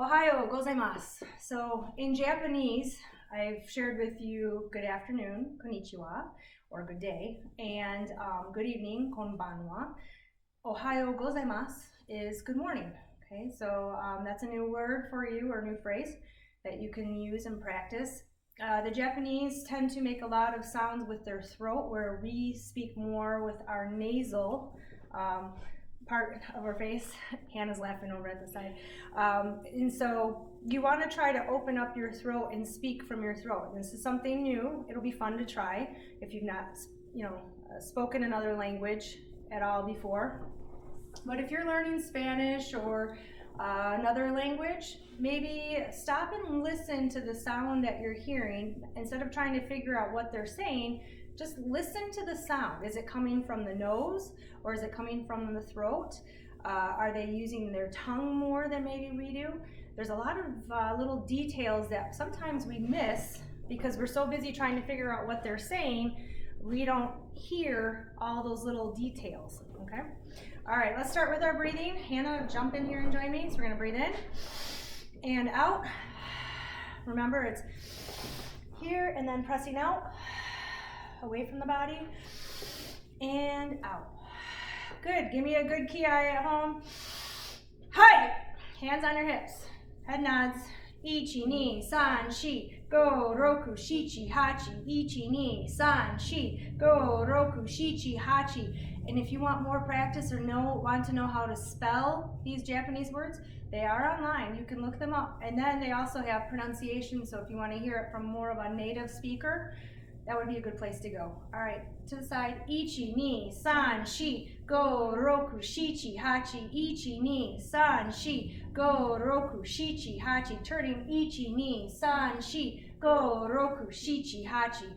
Ohayo gozaimasu. So in Japanese, I've shared with you good afternoon, konnichiwa, or good day, and good evening, konbanwa. Ohayo gozaimasu is good morning. Okay, so that's a new word for you, or new phrase that you can use and practice. The Japanese tend to make a lot of sounds with their throat, where we speak more with our nasal part of our face. Hannah's laughing over at the side. And so you want to try to open up your throat and speak from your throat. This is something new. It'll be fun to try if you've not, spoken another language at all before. But if you're learning Spanish or another language, maybe stop and listen to the sound that you're hearing. Instead of trying to figure out what they're saying, just listen to the sound. Is it coming from the nose or is it coming from the throat? Are they using their tongue more than maybe we do? There's a lot of little details that sometimes we miss because we're so busy trying to figure out what they're saying, we don't hear all those little details, okay? All right, let's start with our breathing. Hannah, jump in here and join me. So we're gonna breathe in and out. Remember, it's here and then pressing out, away from the body, and out. Good, give me a good ki at home. Hi, hands on your hips, head nods. Ichi, ni, san, shi, go, roku, shichi, hachi. Ichi, ni, san, shi, go, roku, shichi, hachi. And if you want more practice or want to know how to spell these Japanese words, they are online. You can look them up. And then they also have pronunciation, so if you want to hear it from more of a native speaker, that would be a good place to go. All right, to the side. Ichi, ni, san, shi, go, roku, shichi, hachi. Ichi, ni, san, shi, go, roku, shichi, hachi. Turning. Ichi, ni, san, shi, go, roku, shichi, hachi.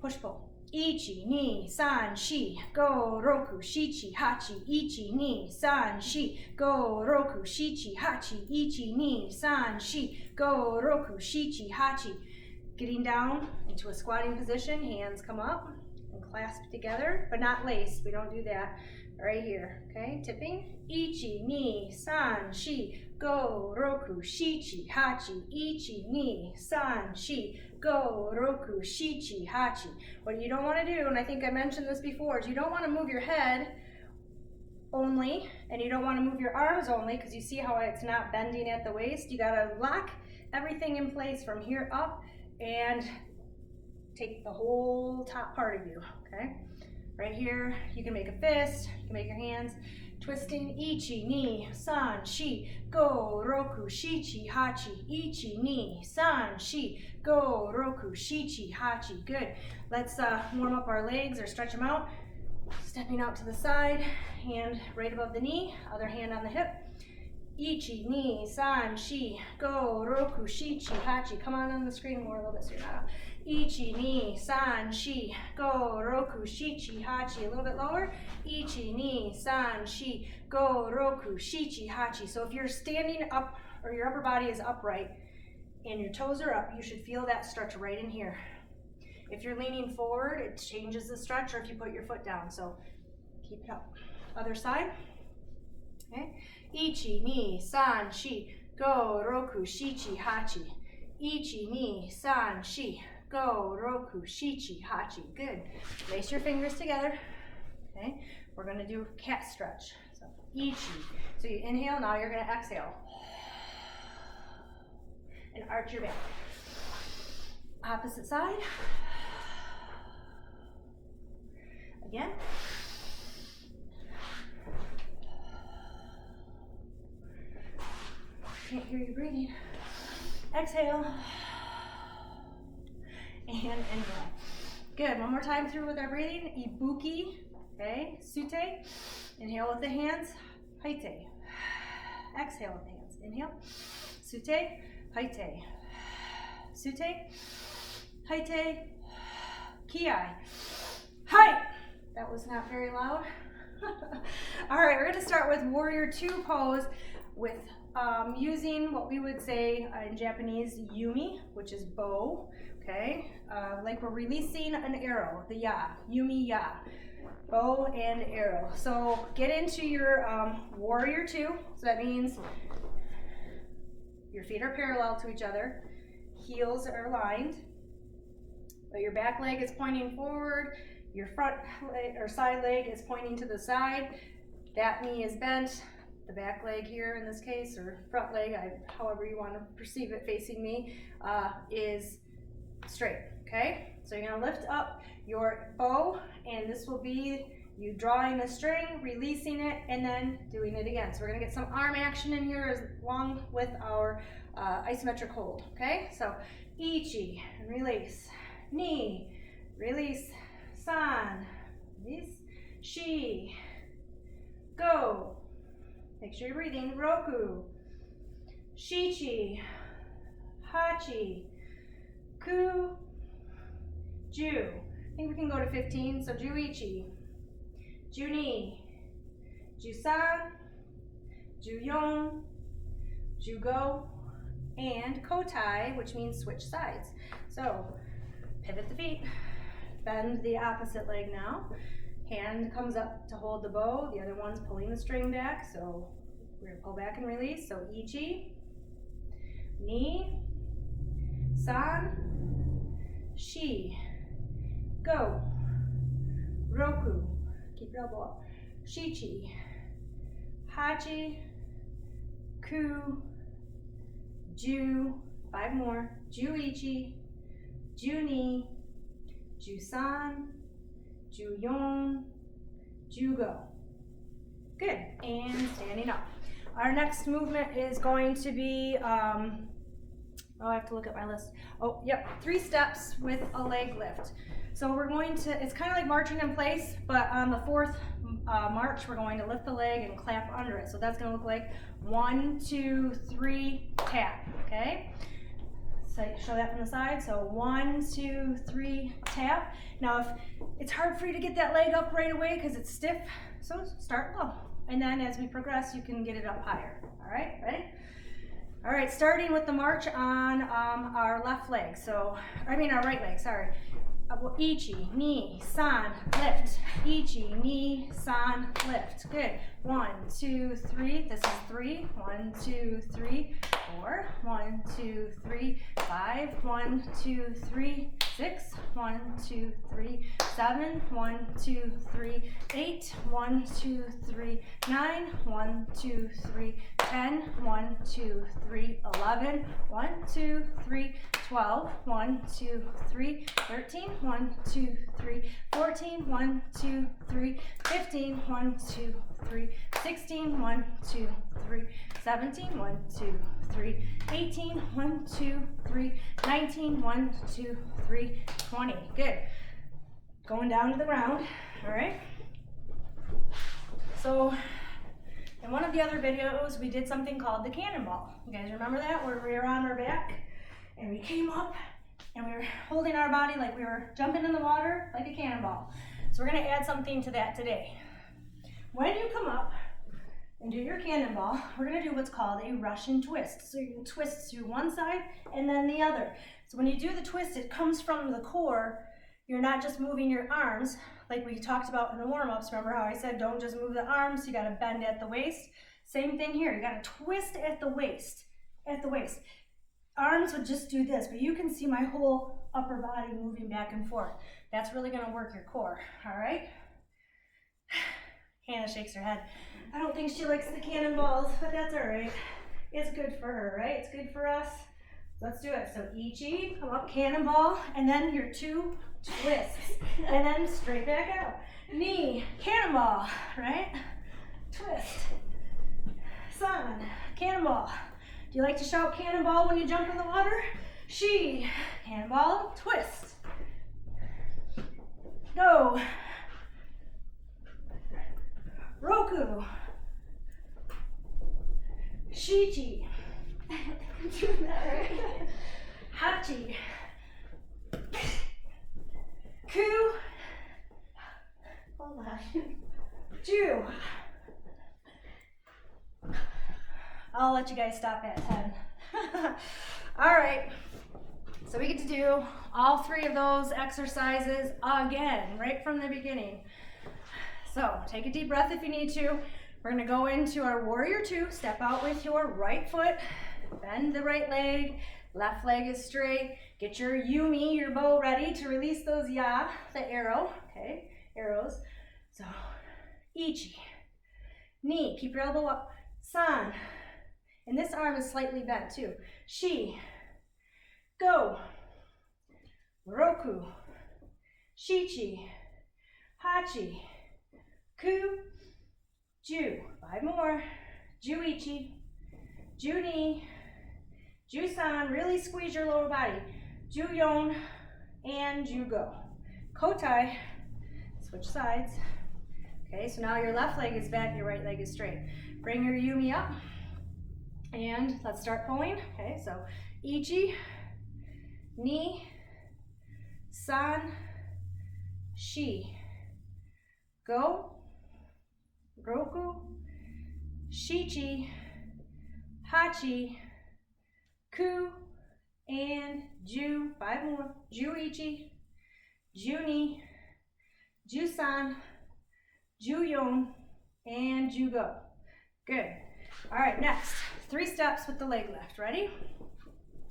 Push pull. Ichi, ni, san, shi, go, roku, shichi, hachi. Ichi, ni, san, shi, go, roku, shichi, hachi. Ichi, ni, san, shi, go, roku, shichi, hachi. Getting down into a squatting position, hands come up and clasp together, but not laced. We don't do that. Right here, okay? Tipping. Ichi, ni, san, shi, go, roku, shichi, hachi. Ichi, ni, san, shi, go, roku, shichi, hachi. What you don't want to do, and I think I mentioned this before, is you don't want to move your head only, and you don't want to move your arms only, because you see how it's not bending at the waist. You got to lock everything in place from here up and take the whole top part of you, okay? Right here, you can make a fist, you can make your hands. Twisting. Ichi, ni, san, shi, go, roku, shichi, hachi. Ichi, ni, san, shi, go, roku, shichi, hachi. Good. Let's warm up our legs or stretch them out. Stepping out to the side, hand right above the knee, other hand on the hip. Ichi, ni, san, shi, go, roku, shichi, hachi. Come on the screen more a little bit so you're not up. Ichi, ni, san, shi, go, roku, shichi, hachi. A little bit lower. Ichi, ni, san, shi, go, roku, shichi, hachi. So if you're standing up or your upper body is upright and your toes are up, you should feel that stretch right in here. If you're leaning forward, it changes the stretch, or if you put your foot down. So keep it up. Other side. Okay. Ichi, ni, san, shi, go, roku, shichi, hachi. Ichi, ni, san, shi, go, roku, shichi, hachi. Good. Lace your fingers together. Okay. We're going to do cat stretch. So ichi. So you inhale, now you're going to exhale. And arch your back. Opposite side. Again. Can't hear you breathing. Exhale. And inhale. Good. One more time through with our breathing. Ibuki. Okay. Sute. Inhale with the hands. Haite. Exhale with the hands. Inhale. Sute. Haite. Sute. Haite. Ki. Hai. That was not very loud. All right, we're going to start with warrior two pose with using what we would say in Japanese yumi, which is bow, okay? Like we're releasing an arrow, the ya, yumi ya, bow and arrow. So get into your warrior two, so that means Your feet are parallel to each other. Heels are aligned. But your back leg is pointing forward. Your front leg or side leg is pointing to the side. That knee is bent. The back leg here in this case, or front leg, however you want to perceive it facing me, is straight, okay? So you're gonna lift up your bow, and this will be you drawing the string, releasing it, and then doing it again. So we're gonna get some arm action in here along with our isometric hold, okay? So ichi, release, ni, release, san, release, shi, go. Make sure you're breathing. Roku, shichi, hachi, ku, ju. I think we can go to 15. So juichi, juni, jusan, juyon, jugo, and kotai, which means switch sides. So pivot the feet, bend the opposite leg now. Hand comes up to hold the bow, the other one's pulling the string back, so we're gonna pull back and release. So ichi, ni, san, shi, go, roku, keep your elbow up, shichi, hachi, ku, ju, 5 more, juichi, juni, jusan, juyon, jugo. Good, and standing up. Our next movement is going to be, I have to look at my list. Oh, yep, 3 steps with a leg lift. So we're going to, it's kind of like marching in place, but on the 4th march, we're going to lift the leg and clap under it. So that's gonna look like 1, 2, 3, tap, okay? So show that from the side. So 1, 2, 3, tap. Now if it's hard for you to get that leg up right away because it's stiff, so start low. And then as we progress, you can get it up higher. All right, ready? All right, starting with the march on our left leg. So, our right leg, sorry. Ichi, ni, san, lift. Ichi, ni, san, lift. Good. 1, 2, 3. This is 3. 1, 2, 3, 4. 1, 2, 3, 5. 1, 2, 3, 6. 1, 2, 3, 7. 1, 2, 3, 8. 1, 2, 3, 9. 1, 2, 3, 10. 1, 2, 3, 11. 1, 2, 3, 12. 1, 2, 3, 13. 1, 2, 3, 14. 1, 2, 3, 15. 1, 2, 3, 16. 1, 2, 3, 17. 1, 2, 3, 18. 1, 2, 3, 19. 1, 2, 3, 20. Good. Going down to the ground. All right. So in one of the other videos, we did something called the cannonball. You guys remember that? Where we were on our back and we came up and we were holding our body like we were jumping in the water like a cannonball. So we're going to add something to that today. When you come up and do your cannonball, we're going to do what's called a Russian twist. So you can twist to one side and then the other. So when you do the twist, it comes from the core. You're not just moving your arms like we talked about in the warm-ups. Remember how I said don't just move the arms, you got to bend at the waist. Same thing here, you got to twist at the waist, Arms would just do this, but you can see my whole upper body moving back and forth. That's really going to work your core, all right? Hannah shakes her head. I don't think she likes the cannonballs, but that's all right. It's good for her, right? It's good for us. Let's do it. So ichi, come up, cannonball, and then your 2 twists, and then straight back out. Knee, cannonball, right? Twist. San, cannonball. Do you like to shout cannonball when you jump in the water? Shi, cannonball, twist. Go. Roku. Shichi. I'm doing that right. Hachi. Ku. Hold on. Ju. I'll let you guys stop at 10. All right. So we get to do all 3 of those exercises again, right from the beginning. So take a deep breath if you need to. We're going to go into our warrior 2. Step out with your right foot. Bend the right leg, left leg is straight. Get your yumi, your bow ready to release those ya, the arrow, okay, arrows. So, ichi, ni, keep your elbow up, san, and this arm is slightly bent too. Shi, go, roku, shichi, hachi, ku, ju, 5 more, juichi, juni, jusan, really squeeze your lower body, juyon, and jugo. Kotai, switch sides. Okay, so now your left leg is bent, your right leg is straight. Bring your yumi up, and let's start pulling. Okay, so ichi, ni, san, shi, go, roku, shichi, hachi, ku, and ju, 5 more, juichi, juni, jusan, juyon, and jugo. Good. All right, next, 3 steps with the leg lift. Ready?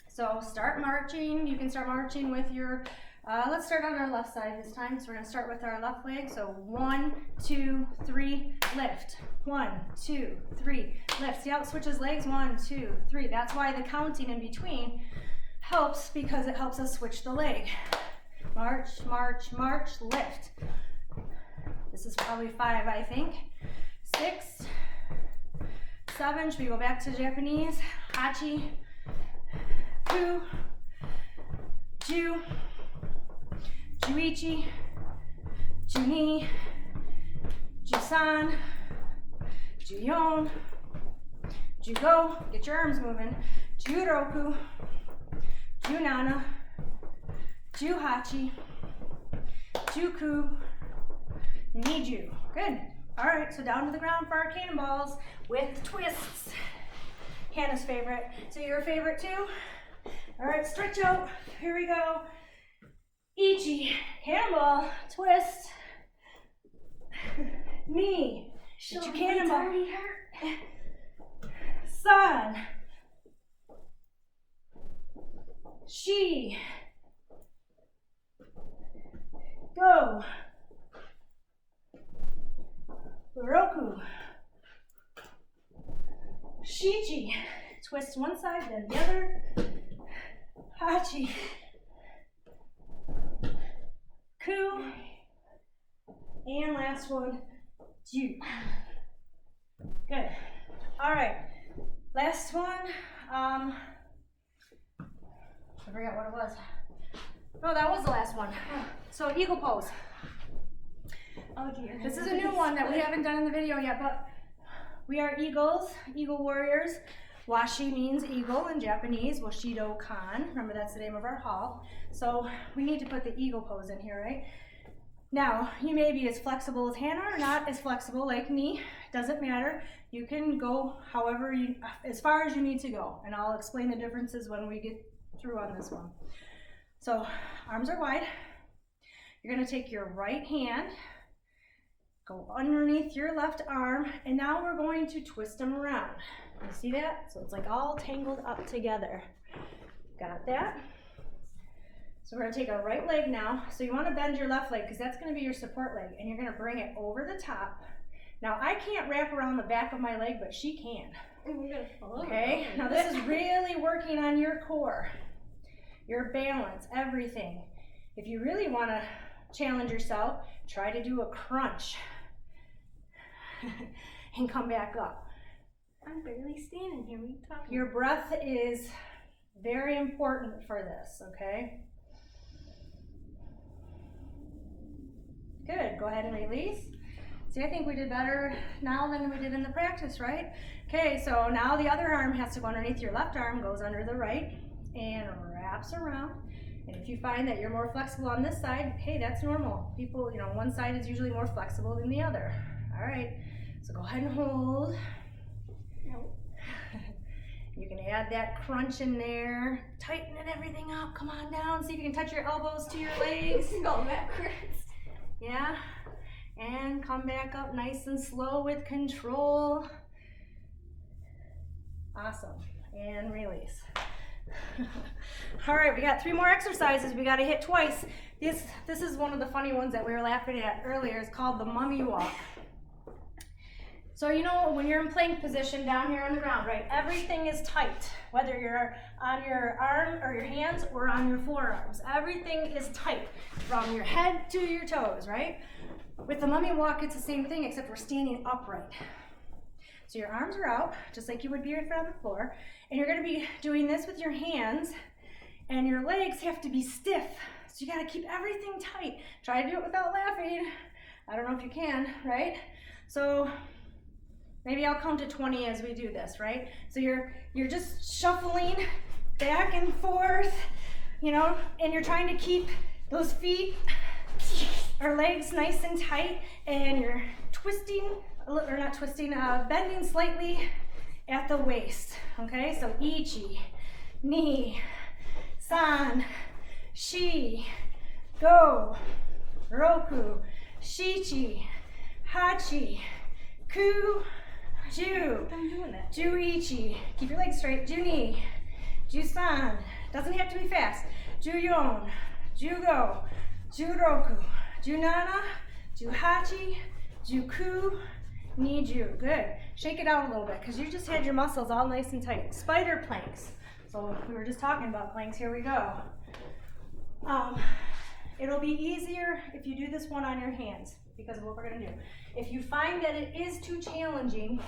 So start marching. You can start marching with your, let's start on our left side this time. So we're gonna start with our left leg. So 1, 2, 3, lift. 1, 2, 3, lift. See how it switches legs? 1, 2, 3. That's why the counting in between helps, because it helps us switch the leg. March, march, march, lift. This is probably 5, I think. 6, 7, should we go back to Japanese? Hachi, ku, ju, juichi, juni, jusan, juyon, jugo, get your arms moving, juroku, junana, juhachi, juku, niju. Good. All right, so down to the ground for our cannonballs with twists. Hannah's favorite. So your favorite too? All right, stretch out. Here we go. Ichi, cannonball, twist. Knee, get your cannonball. San, shi, go, roku, shichi, twist one side, then the other, hachi, ku, and last one, ju. Good. All right, last one. I forgot what it was. No, that was the last one. So eagle pose. Oh dear. This is a new one that we haven't done in the video yet, but we are eagles, eagle warriors. Washi means eagle in Japanese, Washido-kan. Remember, that's the name of our hall. So we need to put the eagle pose in here, right? Now, you may be as flexible as Hannah or not as flexible like me. Doesn't matter. You can go however you, as far as you need to go. And I'll explain the differences when we get through on this one. So, arms are wide. You're gonna take your right hand, go underneath your left arm, and now we're going to twist them around. You see that? So it's like all tangled up together. Got that? So we're gonna take our right leg now. So you wanna bend your left leg because that's gonna be your support leg, and you're gonna bring it over the top. Now I can't wrap around the back of my leg, but she can. Okay, now this is really working on your core, your balance, everything. If you really wanna challenge yourself, try to do a crunch and come back up. I'm barely standing here. What are you talking about? Your breath is very important for this, okay? Good, go ahead and release. See, I think we did better now than we did in the practice, right? Okay, so now the other arm has to go underneath your left arm, goes under the right, and wraps around. And if you find that you're more flexible on this side, hey, that's normal. People, you know, one side is usually more flexible than the other. All right, so go ahead and hold. You can add that crunch in there, tighten everything up, come on down, see if you can touch your elbows to your legs. Go backwards. Yeah, and come back up nice and slow with control. Awesome. and release. All right, we got 3 more exercises we got to hit twice. This is one of the funny ones that we were laughing at earlier. It's called the mummy walk. So you know when you're in plank position down here on the ground, right? Everything is tight, whether you're on your arm or your hands or on your forearms. Everything is tight from your head to your toes, right? With the mummy walk, it's the same thing except we're standing upright. So your arms are out, just like you would be if you're on the floor, and you're going to be doing this with your hands, and your legs have to be stiff. So you got to keep everything tight. Try to do it without laughing. I don't know if you can, right? So maybe I'll count to 20 as we do this, right? So you're just shuffling back and forth, you know, and you're trying to keep those feet or legs nice and tight, and you're twisting, or not twisting, bending slightly at the waist, okay? So ichi, ni, san, shi, go, roku, shichi, hachi, ku, ju, I'm doing that. ju-ichi, keep your legs straight, ju-ni, ju-san, doesn't have to be fast, ju-yon, ju-go, ju-roku, ju-nana, ju-hachi, ju-ku, ni-ju. Good. Shake it out a little bit because you just had your muscles all nice and tight. Spider planks. So we were just talking about planks. Here we go. It'll be easier if you do this one on your hands because of what we're going to do. If you find that it is too challenging,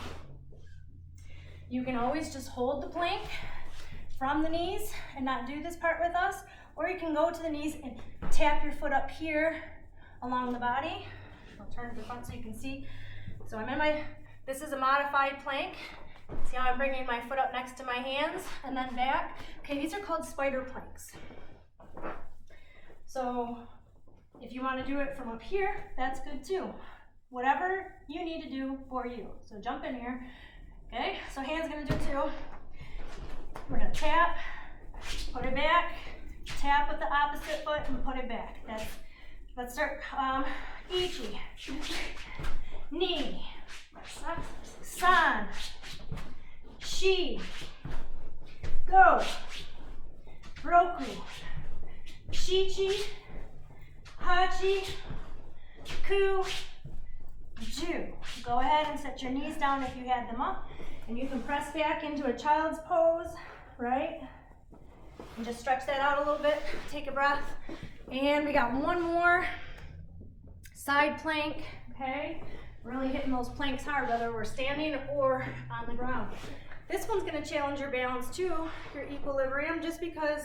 you can always just hold the plank from the knees and not do this part with us, or you can go to the knees and tap your foot up here along the body. I'll turn to the front so you can see. So I'm in this is a modified plank. See how I'm bringing my foot up next to my hands and then back? Okay, these are called spider planks. So if you want to do it from up here, that's good too. Whatever you need to do for you. So jump in here. Okay, so hands gonna do it too. We're gonna tap, put it back, tap with the opposite foot and put it back. Let's start. Ichi, ni, san, shi, go, roku, shichi, hachi, ku, ju. Go ahead and set your knees down if you had them up, and you can press back into a child's pose, right? And just stretch that out a little bit, take a breath. And we got one more side plank, okay? Really hitting those planks hard, whether we're standing or on the ground. This one's gonna challenge your balance too, your equilibrium, just because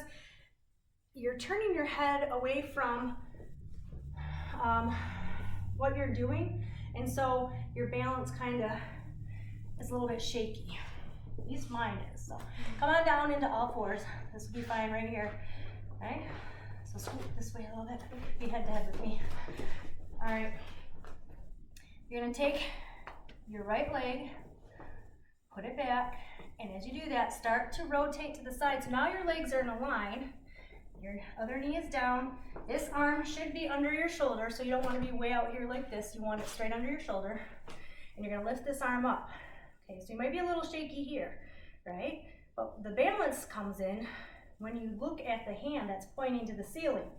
you're turning your head away from what you're doing, and so your balance kind of is a little bit shaky. At least mine is. So come on down into all fours. This will be fine right here. Okay? So scoot this way a little bit. Be head to head with me. All right. You're gonna take your right leg, put it back, and as you do that, start to rotate to the side. So now your legs are in a line. Your other knee is down. This arm should be under your shoulder, so you don't want to be way out here like this. You want it straight under your shoulder. And you're gonna lift this arm up. Okay, so you might be a little shaky here, right? But the balance comes in when you look at the hand that's pointing to the ceiling.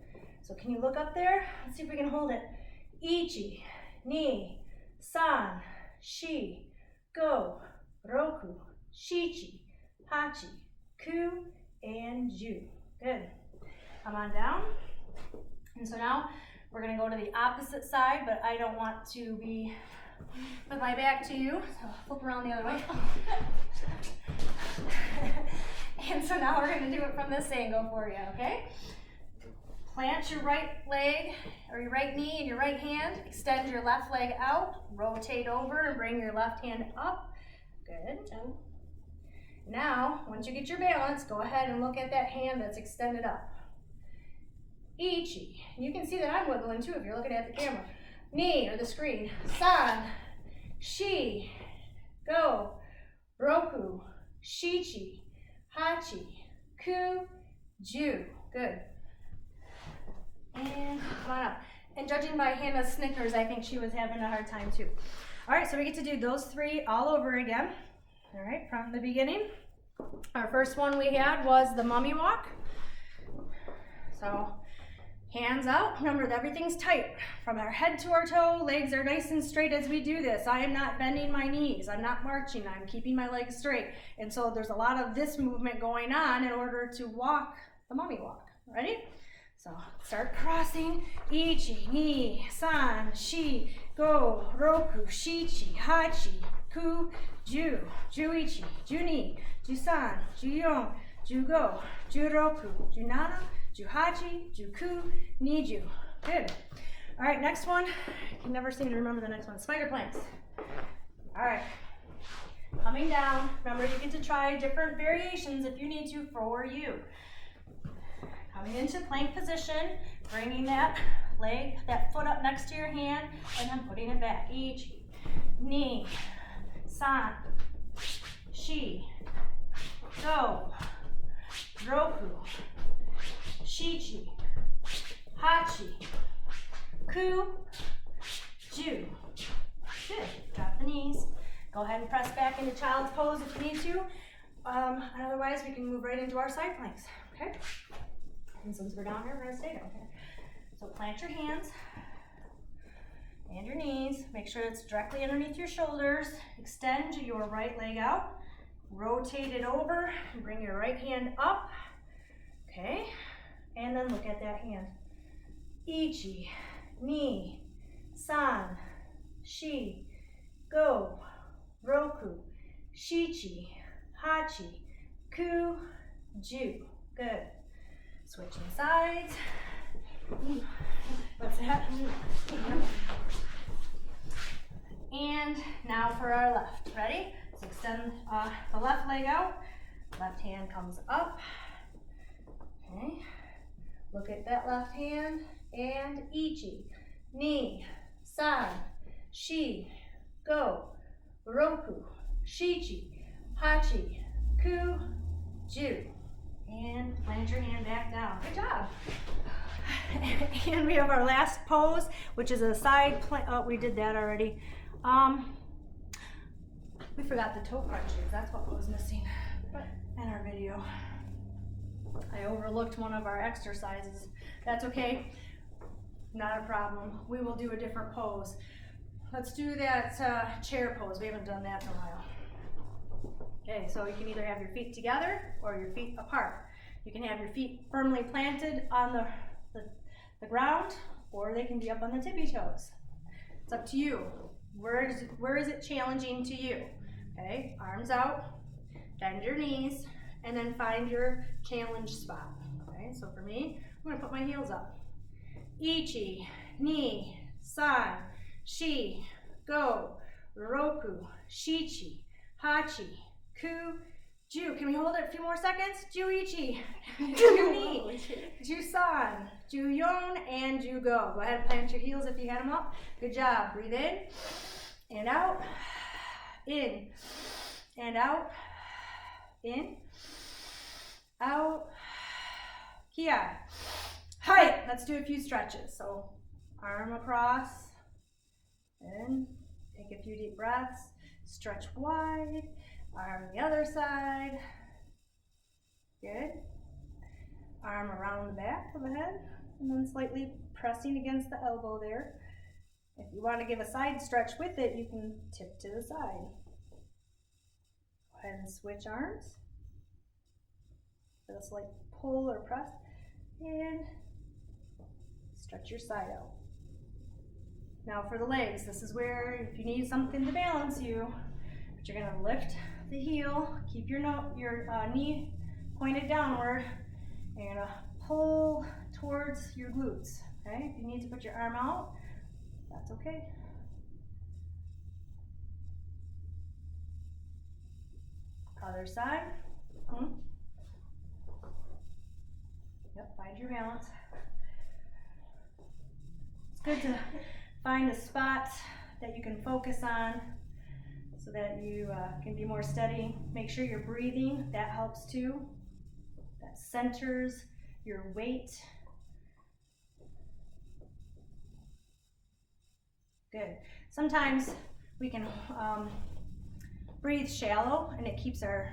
So can you look up there? Let's see if we can hold it. Ichi, ni, san, shi, go, roku, shichi, hachi, ku, and ju. Good. Come on down. And so now we're going to go to the opposite side, but I don't want to be with my back to you. So flip around the other way. And so now we're going to do it from this angle for you, okay? Plant your right leg or your right knee in your right hand. Extend your left leg out. Rotate over and bring your left hand up. Good. Now, once you get your balance, go ahead and look at that hand that's extended up. Ichi. You can see that I'm wiggling too if you're looking at the camera. Ni, or the screen. San, shi, go, roku, shichi, hachi, ku, ju. Good. And come on up. And judging by Hannah's snickers, I think she was having a hard time too. All right, so we get to do those three all over again. All right, from the beginning. Our first one we had was the mummy walk. So hands out, remember that everything's tight. From our head to our toe, legs are nice and straight as we do this. I am not bending my knees, I'm not marching, I'm keeping my legs straight. And so there's a lot of this movement going on in order to walk the mummy walk. Ready? So start crossing. Ichi, ni, san, shi, go, roku, shichi, hachi, ku, ju, juichi, juni, jusan, juyon, jugo, juroku, junana, juhachi, juku, niju. Good. All right, next one. I can never seem to remember the next one. Spider planks. All right. Coming down. Remember, you get to try different variations if you need to for you. Coming into plank position, bringing that leg, that foot up next to your hand, and then putting it back. Ichi, ni, san, shi, go, roku, shichi, hachi, ku, ju. Good. Drop the knees. Go ahead and press back into child's pose if you need to. Otherwise, we can move right into our side planks. Okay? And since we're down here, we're going to stay down here. So plant your hands and your knees. Make sure it's directly underneath your shoulders. Extend your right leg out. Rotate it over and bring your right hand up. Okay? And then look at that hand. Ichi, ni, san, shi, go, roku, shichi, hachi, ku, ju. Good. Switching sides. What's that? And now for our left. Ready? So extend the left leg out. Left hand comes up. Okay. Look at that left hand. And ichi, ni, san, shi, go, roku, shichi, hachi, ku, ju. And plant your hand back down. Good job. And we have our last pose, which is a side plank. Oh, we did that already. We forgot the toe crunches. That's what was missing in our video. I overlooked one of our exercises. That's okay. Not a problem. We will do a different pose. Let's do that chair pose. We haven't done that in a while. Okay, so you can either have your feet together or your feet apart. You can have your feet firmly planted on the ground, or they can be up on the tippy toes. It's up to you. Where is it challenging to you? Okay, arms out, bend your knees, and then find your challenge spot. Okay, so for me, I'm gonna put my heels up. Ichi, ni, san, shi, go, roku, shichi, hachi, ku, ju. Can we hold it a few more seconds? Juichi, ju-ni, ju-san, ju-yon, and ju-go. Go ahead and plant your heels if you had them up. Good job. Breathe in and out. In and out. In, out. Kia. Hi. Let's do a few stretches. So arm across. And take a few deep breaths. Stretch wide. Arm the other side. Good. Arm around the back of the head. And then slightly pressing against the elbow there. If you want to give a side stretch with it, you can tip to the side. Go ahead and switch arms. Just like pull or press. And stretch your side out. Now for the legs, this is where if you need something to balance you, but you're going to lift the heel, keep your knee pointed downward, and you're going to pull towards your glutes. Okay, if you need to put your arm out, that's okay. Other side. Yep, find your balance. It's good to find a spot that you can focus on so that you can be more steady. Make sure you're breathing, that helps too. That centers your weight. Good. Sometimes we can breathe shallow and it keeps our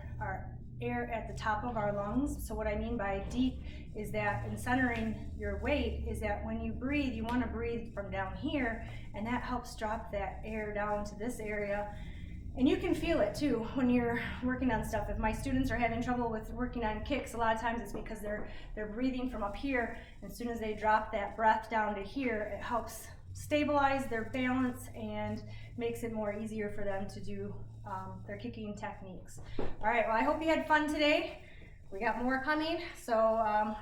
air at the top of our lungs. So what I mean by deep is that in centering your weight is that when you breathe, you want to breathe from down here, and that helps drop that air down to this area. And you can feel it too when you're working on stuff. If my students are having trouble with working on kicks, a lot of times it's because they're breathing from up here. And as soon as they drop that breath down to here, it helps stabilize their balance and makes it more easier for them to do their kicking techniques. All right, well, I hope you had fun today. We got more coming, so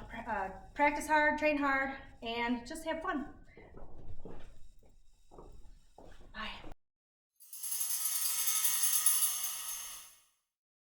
practice hard, train hard, and just have fun.